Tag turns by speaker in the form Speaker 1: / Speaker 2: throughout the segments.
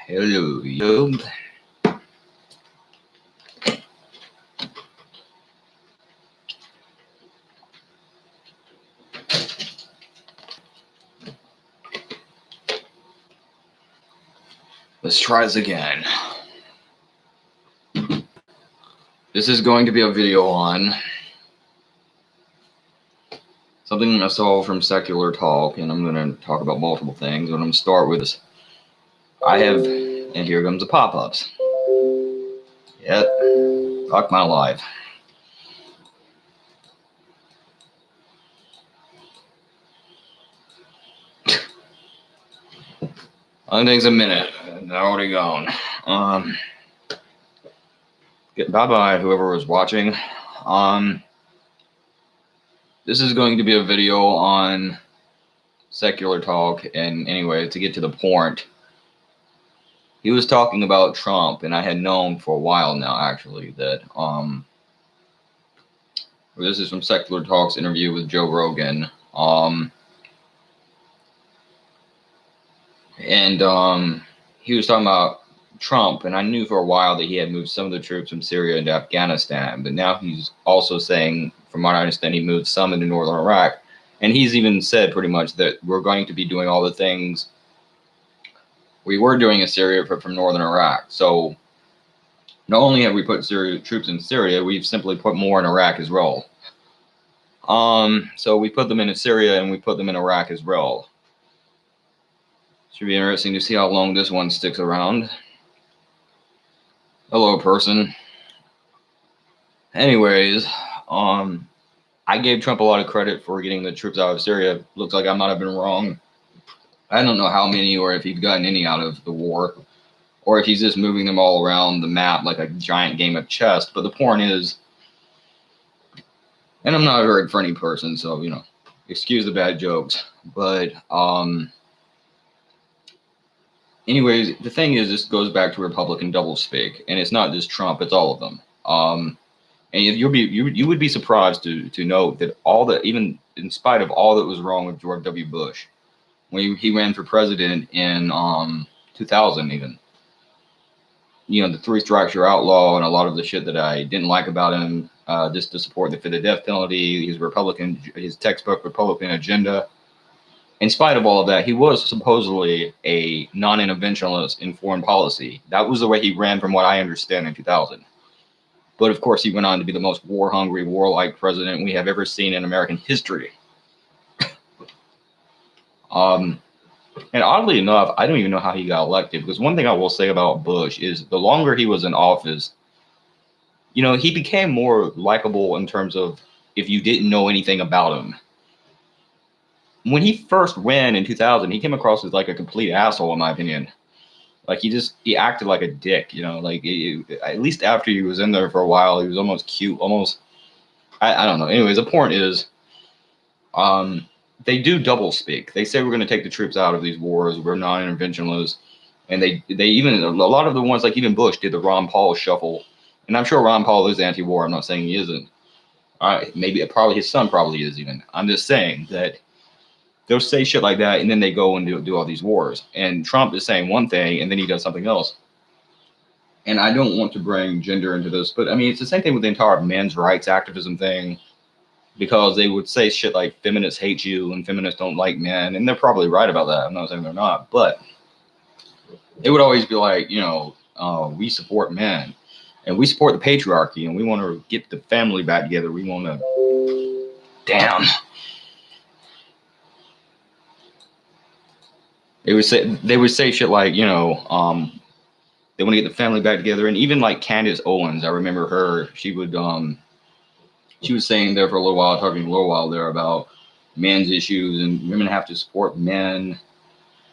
Speaker 1: Hello, YouTube. Let's try this again. This is going to be a video on something I saw from Secular Talk, and I'm going to talk about multiple things. What I'm going to start with is and here comes the pop-ups. Yep, fuck my life. Only takes a minute. They're already gone. Bye-bye, whoever was watching. This is going to be a video on Secular Talk, and anyway, to get to the point, he was talking about Trump, and I had known for a while now, actually, that this is from Secular Talk's interview with Joe Rogan, he was talking about Trump, and I knew for a while that he had moved some of the troops from Syria into Afghanistan, but now he's also saying, from what I understand, he moved some into northern Iraq, and he's even said pretty much that we're going to be doing all the things we were doing in Syria from northern Iraq. So not only have we put troops in Syria, we've simply put more in Iraq as well. So we put them in Syria and we put them in Iraq as well. Should be interesting to see how long this one sticks around. Hello, person. Anyways, I gave Trump a lot of credit for getting the troops out of Syria. Looks like I might have been wrong. I don't know how many, or if he's gotten any out of the war, or if he's just moving them all around the map like a giant game of chess. But the point is, and I'm not a very funny person, so, you know, excuse the bad jokes. But anyways, the thing is, this goes back to Republican doublespeak, and it's not just Trump; it's all of them. And you would be surprised to note that even in spite of all that was wrong with George W. Bush, when he ran for president in 2000, even, you know, the 3 strikes you're outlaw and a lot of the shit that I didn't like about him, just to support the death penalty, his textbook Republican agenda. In spite of all of that, he was supposedly a non-interventionist in foreign policy. That was the way he ran, from what I understand, in 2000. But of course, he went on to be the most war-hungry, warlike president we have ever seen in American history. And oddly enough, I don't even know how he got elected, because one thing I will say about Bush is the longer he was in office, you know, he became more likable in terms of if you didn't know anything about him. When he first ran in 2000, he came across as like a complete asshole, in my opinion. Like he acted like a dick, you know, like at least after he was in there for a while, he was almost cute, I don't know. Anyways, the point is, they do doublespeak. They say we're going to take the troops out of these wars. We're non-interventionalists. And they even, a lot of the ones, like even Bush did the Ron Paul shuffle. And I'm sure Ron Paul is anti-war. I'm not saying he isn't. Probably his son probably is even. I'm just saying that they'll say shit like that, and then they go and do all these wars. And Trump is saying one thing, and then he does something else. And I don't want to bring gender into this, but I mean, it's the same thing with the entire men's rights activism thing, because they would say shit like feminists hate you and feminists don't like men, and they're probably right about that. I'm not saying they're not, but it would always be like, you know, we support men, and we support the patriarchy, and we want to get the family back together. We want to, damn. They would say shit like, you know, they want to get the family back together. And even like Candace Owens, I remember her, she was saying there for a little while, talking a little while there about men's issues and women have to support men,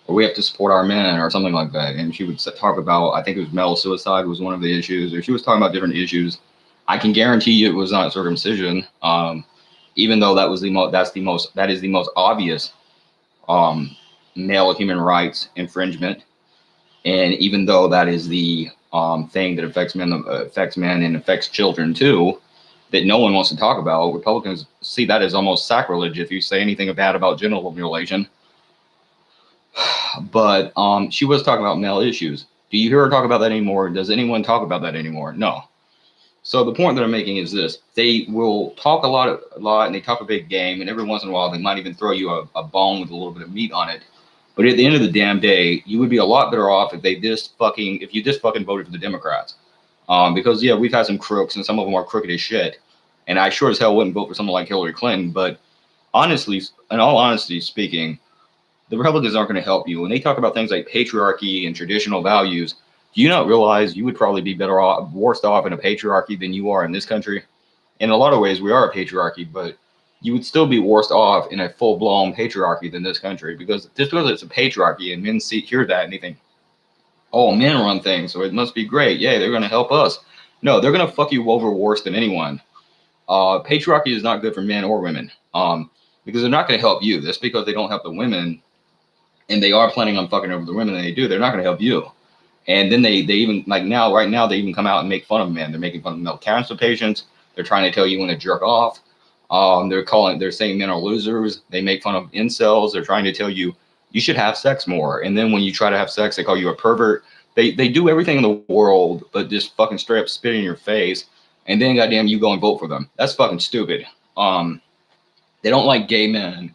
Speaker 1: or we have to support our men, or something like that. And she would talk about, I think it was male suicide was one of the issues, or she was talking about different issues. I can guarantee you it was not circumcision, even though that is the most obvious male human rights infringement, and even though that is the thing that affects men and affects children too, that no one wants to talk about, Republicans see that as almost sacrilege if you say anything bad about genital mutilation. But she was talking about male issues, Do you hear her talk about that anymore? Does anyone talk about that anymore? No. So the point that I'm making is this: they will talk a lot, and they talk a big game, and every once in a while they might even throw you a bone with a little bit of meat on it. But at the end of the damn day, you would be a lot better off if if you just fucking voted for the Democrats. Because yeah, we've had some crooks, and some of them are crooked as shit. And I sure as hell wouldn't vote for someone like Hillary Clinton. But honestly, in all honesty speaking, the Republicans aren't going to help you. When they talk about things like patriarchy and traditional values, do you not realize you would probably be worse off in a patriarchy than you are in this country? In a lot of ways, we are a patriarchy, but you would still be worse off in a full-blown patriarchy than this country, because just because it's a patriarchy and men hear that and they think, oh, men run things, so it must be great. Yeah, they're going to help us. No, they're going to fuck you over worse than anyone. Patriarchy is not good for men or women, because they're not going to help you. That's because they don't help the women, and they are planning on fucking over the women, and they do. They're not going to help you. And then they even, like now, right now, they even come out and make fun of men. They're making fun of male cancer patients. They're trying to tell you when to jerk off. They're saying men are losers. They make fun of incels. They're trying to tell you should have sex more. And then when you try to have sex, they call you a pervert. They do everything in the world, but just fucking straight up spit in your face. And then goddamn, you go and vote for them. That's fucking stupid. They don't like gay men.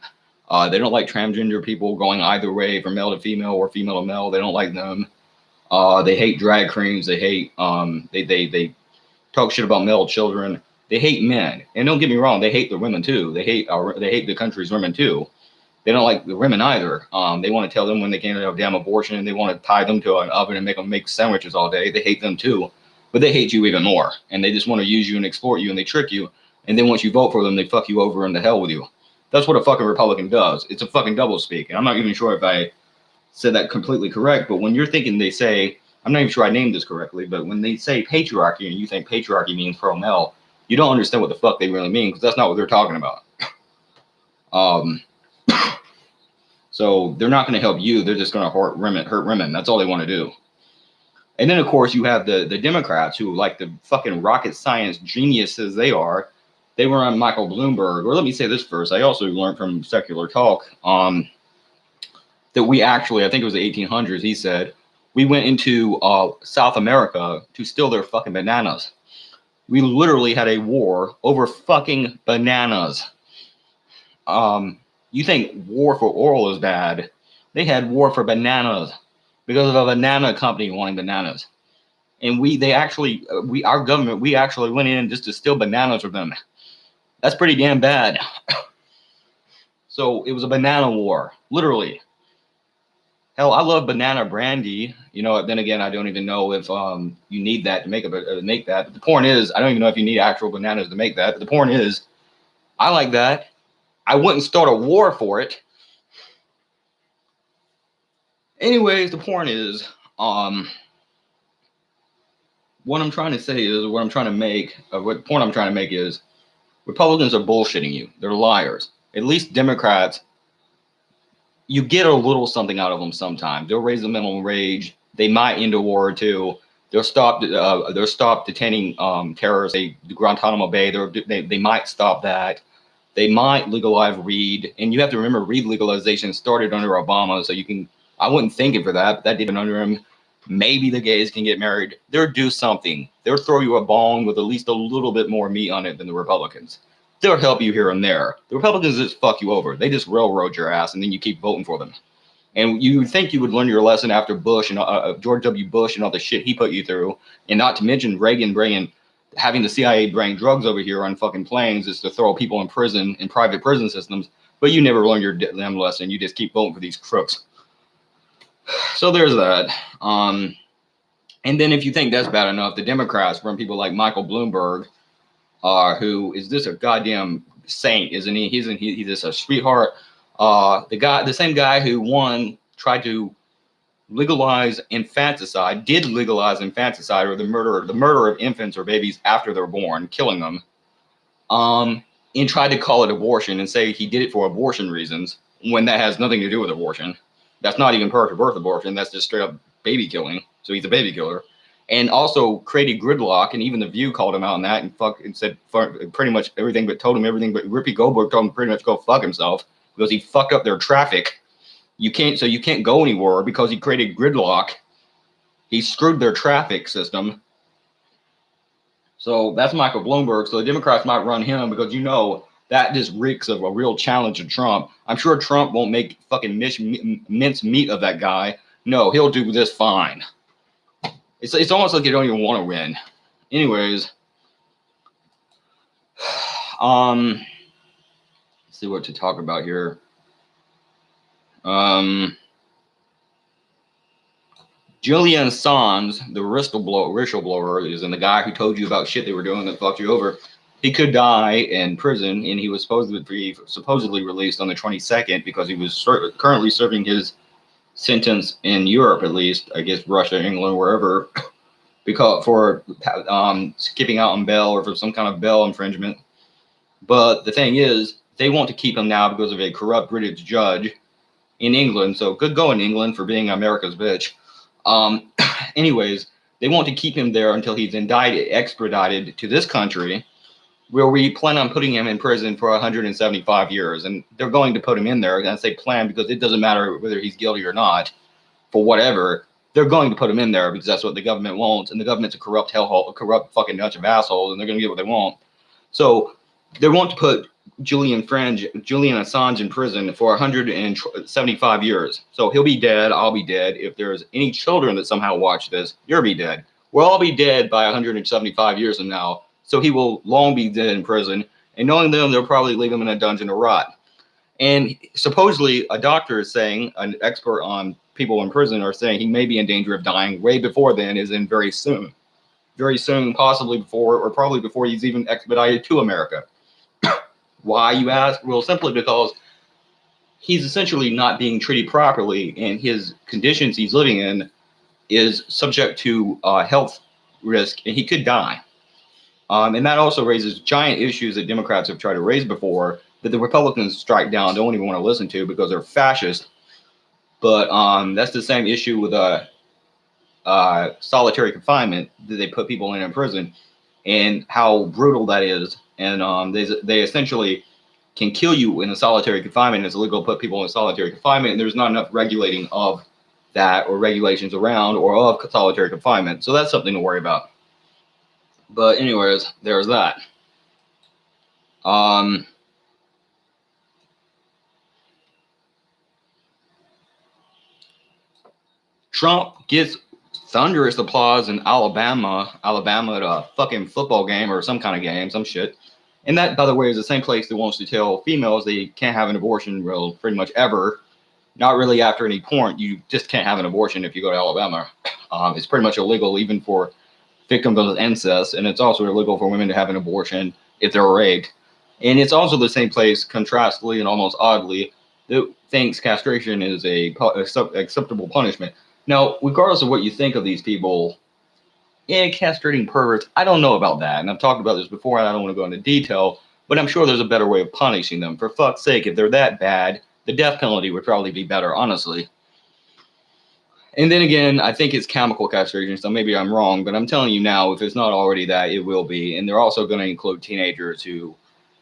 Speaker 1: They don't like transgender people going either way, from male to female or female to male. They don't like them. They hate drag queens. They hate they talk shit about male children. They hate men. And don't get me wrong, they hate the women too. They hate the country's women too. They don't like the women either. They want to tell them when they can't have a damn abortion, and they want to tie them to an oven and make them make sandwiches all day. They hate them too, but they hate you even more. And they just want to use you and exploit you, and they trick you. And then once you vote for them, they fuck you over and the hell with you. That's what a fucking Republican does. It's a fucking doublespeak. And I'm not even sure if I said that completely correct, but when you're thinking, they say, I'm not even sure I named this correctly, but when they say patriarchy and you think patriarchy means pro-male, you don't understand what the fuck they really mean, because that's not what they're talking about. So they're not going to help you. They're just going to hurt women. That's all they want to do. And then, of course, you have the Democrats who, like the fucking rocket science geniuses they are, they were on Michael Bloomberg. Or let me say this first. I also learned from Secular Talk that we actually, I think it was the 1800s, he said, we went into South America to steal their fucking bananas. We literally had a war over fucking bananas. You think war for oil is bad? They had war for bananas because of a banana company wanting bananas. And our government, we actually went in just to steal bananas from them. That's pretty damn bad. So it was a banana war, literally. Hell, I love banana brandy. Then again, I don't even know if you need that to make that. But the point is, I don't even know if you need actual bananas to make that. But the point is, I like that. I wouldn't start a war for it. Anyways, the point is, what I'm trying to say is, what the point I'm trying to make is, Republicans are bullshitting you. They're liars. At least Democrats, you get a little something out of them sometimes. They'll raise the minimum wage. They might end a war or two. They'll stop detaining terrorists. The Guantanamo Bay. They might stop that. They might legalize weed. And you have to remember, weed legalization started under Obama, so I wouldn't think it for that, but that did under him. Maybe the gays can get married. They'll do something. They'll throw you a bone with at least a little bit more meat on it than the Republicans. They'll help you here and there. The Republicans just fuck you over. They just railroad your ass, and then you keep voting for them. And you think you would learn your lesson after Bush and George W. Bush and all the shit he put you through, and not to mention Reagan having the CIA bring drugs over here on fucking planes just to throw people in prison, in private prison systems. But you never learn your damn lesson. You just keep voting for these crooks. So there's that. And then if you think that's bad enough, the Democrats, from people like Michael Bloomberg, who is this a goddamn saint, isn't he? He's just a sweetheart. The same guy who tried to legalize infanticide, did legalize infanticide, or the murder of infants or babies after they're born, killing them, and tried to call it abortion and say he did it for abortion reasons, when that has nothing to do with abortion. That's not even birth abortion. That's just straight up baby killing. So he's a baby killer. And also created gridlock, and even The View called him out on that and said pretty much everything, but told him everything. But Rippy Goldberg told him pretty much go fuck himself because he fucked up their traffic. You can't go anywhere because he created gridlock. He screwed their traffic system. So that's Michael Bloomberg. So the Democrats might run him because that just reeks of a real challenge to Trump. I'm sure Trump won't make fucking mince meat of that guy. No, he'll do this fine. It's almost like you don't even want to win. Anyways, let's see what to talk about here. Julian Assange, the whistleblower, is the guy who told you about shit they were doing that fucked you over. He could die in prison, and he was supposedly released on the 22nd because he was currently serving his sentence in Europe, at least, I guess Russia, England, wherever, because for skipping out on bail or for some kind of bail infringement. But the thing is, they want to keep him now because of a corrupt British judge in England. So good going, England, for being America's bitch. Anyways, they want to keep him there until he's extradited to this country, where we plan on putting him in prison for 175 years. And they're going to put him in there. And I say plan because it doesn't matter whether he's guilty or not, for whatever. They're going to put him in there because that's what the government wants. And the government's a corrupt hellhole, a corrupt fucking bunch of assholes, and they're going to get what they want. So they want to put Julian Assange in prison for 175 years. So he'll be dead. I'll be dead. If there's any children that somehow watch this, you'll be dead. We'll all be dead by 175 years from now. So he will long be dead in prison. And knowing them, they'll probably leave him in a dungeon to rot. And supposedly a doctor is saying, an expert on people in prison are saying he may be in danger of dying way before then, as in very soon. Very soon, possibly before, or probably before he's even expedited to America. Why, you ask? Well, simply because he's essentially not being treated properly, and his conditions he's living in is subject to health risk, and he could die. And that also raises giant issues that Democrats have tried to raise before that the Republicans strike down, don't even want to listen to because they're fascist. But that's the same issue with solitary confinement that they put people in prison, and how brutal that is. And they essentially can kill you in a solitary confinement. It's illegal to put people in solitary confinement, and there's not enough regulating of that or regulations around or of solitary confinement. So that's something to worry about. But anyways, there's that. Trump gets thunderous applause in Alabama at a fucking football game or some kind of game, some shit. And that, by the way, is the same place that wants to tell females they can't have an abortion, well, pretty much ever. Not really after any point. You just can't have an abortion if you go to Alabama. It's pretty much illegal even for victims of incest, and it's also illegal for women to have an abortion if they're raped. And it's also the same place, contrastly and almost oddly, that thinks castration is a acceptable punishment. Now, regardless of what you think of these people, castrating perverts, I don't know about that. And I've talked about this before, and I don't want to go into detail, but I'm sure there's a better way of punishing them. For fuck's sake, if they're that bad, the death penalty would probably be better, honestly. And then again, I think it's chemical castration, so maybe I'm wrong, but I'm telling you now, if it's not already that, it will be. And they're also going to include teenagers who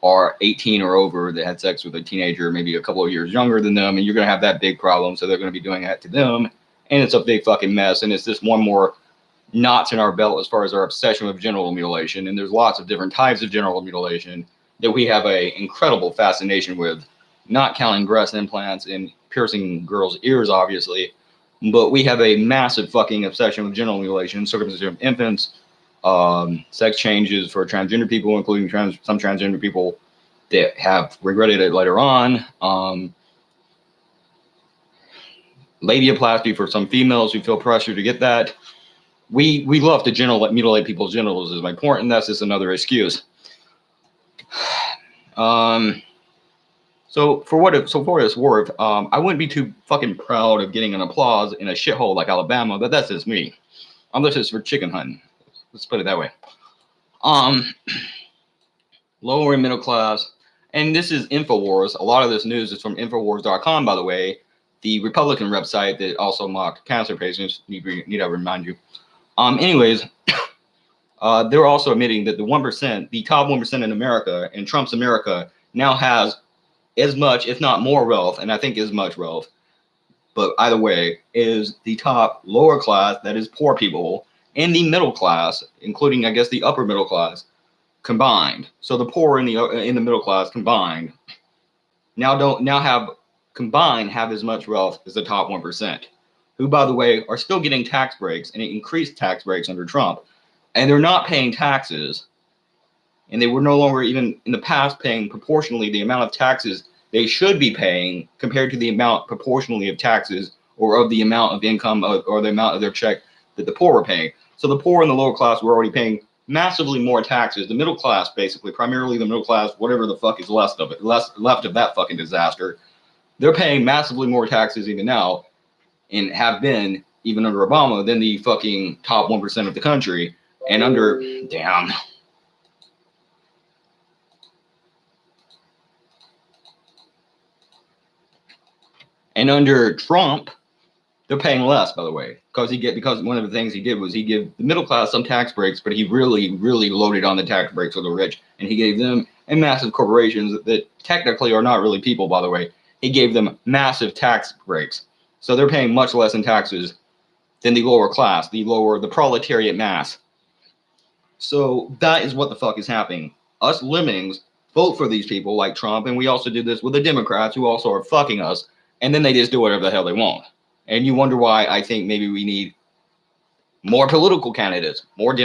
Speaker 1: are 18 or over that had sex with a teenager maybe a couple of years younger than them, and you're going to have that big problem, so they're going to be doing that to them. And it's a big fucking mess, and it's just one more knots in our belt as far as our obsession with genital mutilation. And there's lots of different types of genital mutilation that we have a incredible fascination with, not counting breast implants and piercing girls' ears, obviously, but we have a massive fucking obsession with genital mutilation, circumcision of infants, sex changes for transgender people, including some transgender people that have regretted it later on, labiaplasty for some females who feel pressure to get that. We love to mutilate people's genitals, is my point, and that's just another excuse. So for what it's worth, I wouldn't be too fucking proud of getting an applause in a shithole like Alabama, but that's just me. I'm just for chicken hunting. Let's put it that way. Lower and middle class, and this is Infowars. A lot of this news is from Infowars.com, by the way, the Republican website that also mocked cancer patients. Need I remind you? Anyways, they're also admitting that the 1%, the top 1% in America, in Trump's America, now has as much, if not more wealth, and I think as much wealth, but either way, is the top lower class, that is poor people, and the middle class, including I guess the upper middle class, combined. So the poor and the middle class combined have as much wealth as the top 1%, who by the way are still getting tax breaks and increased tax breaks under Trump, and they're not paying taxes, and they were no longer even in the past paying proportionally the amount of taxes they should be paying compared to the amount proportionally of taxes or of the amount of income or the amount of their check that the poor were paying. So the poor and the lower class were already paying massively more taxes. The middle class, basically, primarily the middle class, whatever the fuck is left of it, left of that fucking disaster, they're paying massively more taxes even now, and have been even under Obama, than the fucking top 1% of the country. And under under Trump, they're paying less, by the way, because one of the things he did was he gave the middle class some tax breaks, but he really, really loaded on the tax breaks for the rich, and he gave them, and massive corporations that technically are not really people, by the way, he gave them massive tax breaks. So they're paying much less in taxes than the lower class, the proletariat mass. So that is what the fuck is happening. Us lemmings vote for these people like Trump, and we also did this with the Democrats, who also are fucking us, and then they just do whatever the hell they want. And you wonder why I think maybe we need more political candidates, more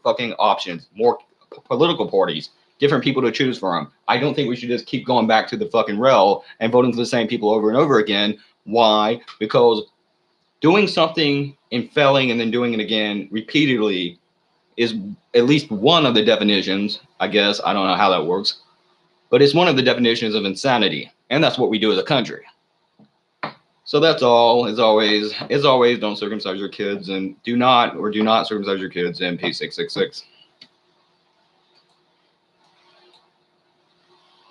Speaker 1: fucking options, more political parties, different people to choose from. I don't think we should just keep going back to the fucking rail and voting for the same people over and over again. Why? Because doing something and failing and then doing it again repeatedly is at least one of the definitions, I guess. I don't know how that works, but it's one of the definitions of insanity. And that's what we do as a country. So that's all. As always, don't circumcise your kids, and do not circumcise your kids, and P666.